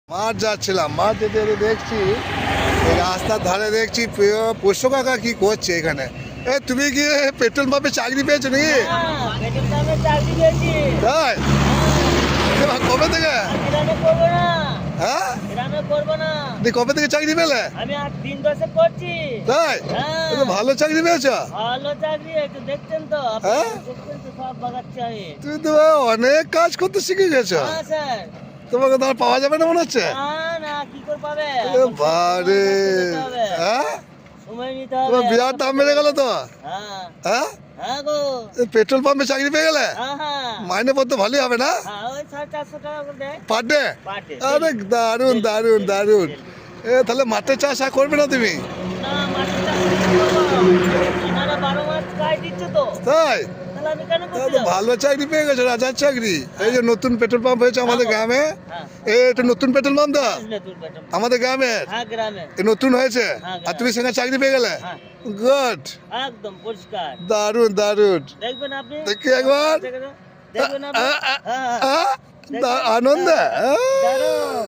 মাঠ যাচ্ছিলাম, মাঠ যেতে যেতে দেখছি এই রাস্তার ধারে দেখছি পোষ্য কাকা কি করছে এখানে। তুমি কি পেট্রোল পাম্পে চাকরি পেয়েছো নাকি? তাই? কবে থেকে? হ্যাঁ, কবে থেকে চাকরি পেলে? আমি আর 3 বছর করছি। তাই? ভালো চাকরি পেয়েছো? ভালো চাকরি, একটু দেখছেন তো হ্যাঁ? দেখছেন তো সব বাগাচ্ছি আমি। তুমি তো অনেক কাজ করতে শিখে গেছো। হ্যাঁ স্যার। তোমাকে তো আর পাওয়া যাবে না মনে হচ্ছে। না না, কি করে পাবে? বারে, হ্যাঁ, সময় নিতে তোমার হবে। বিরাট দাম বেড়ে গেল তো। হ্যাঁ হ্যাঁ, হ্যাঁ গো। পেট্রোল পাম্পে চাকরি পেয়ে গেলে হ্যাঁ হ্যাঁ মাইনে পড়তে ভালোই হবে না হ্যাঁ, ওই 450 টাকা করে দেয় পার ডে? Per day. আরে দারুন দারুন দারুন। তাহলে মাঠে চাষ আর করবে না তুমি? না, মাঠে চাষ করবো। এনারা 12 মাস কাজ দিচ্ছে তো, তাই? তাহলে আমি কেন তাহলে করতে তো যাবো? ভালো চাকরি পেয়ে গেছো, রাজার চাকরি। এই যে নতুন পেট্রোল পাম্প হয়েছে আমাদের গ্রামে, হ্যাঁ, এটা নতুন পেট্রোল পাম্প তো নতুন পেট্রোল। আমাদের গ্রামের, হ্যাঁ, গ্রামে। এ নতুন হয়েছে। হ্যাঁ, আর তুমি সেখানে চাকরি পেয়ে গেলে? হ্যাঁ, গুড, একদম পরিষ্কার। দারুন দারুন। দেখবেন আপনি, দেখি একবার। দেখবেন আপনি। হ্যাঁ, আনন্দ। দারুণ।